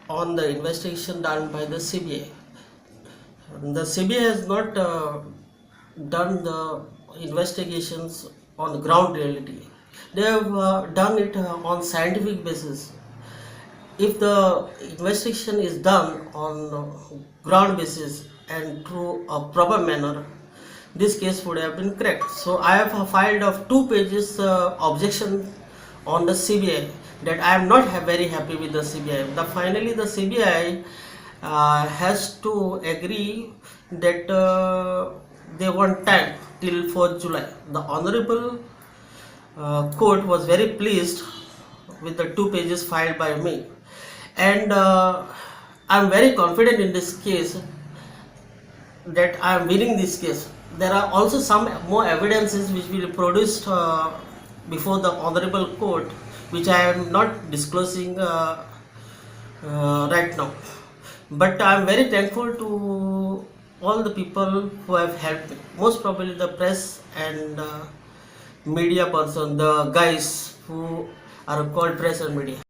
on the investigation done by the CBI. The CBI has not done the investigations on ground reality. They have done it on scientific basis. If the investigation is done on ground basis and through a proper manner, this case would have been cracked. So I have filed of 2 pages objection on the CBI, that I am not very happy with the CBI. Finally the CBI has to agree that they want time till 4th July. The Honorable court was very pleased with the 2 pages filed by me, and I am very confident in this case that I am winning this case. There are also some more evidences which will be produced before the Honorable Court, which I am not disclosing right now. But I am very thankful to all the people who have helped me. Most probably the press and media person, the guys who are called press and media.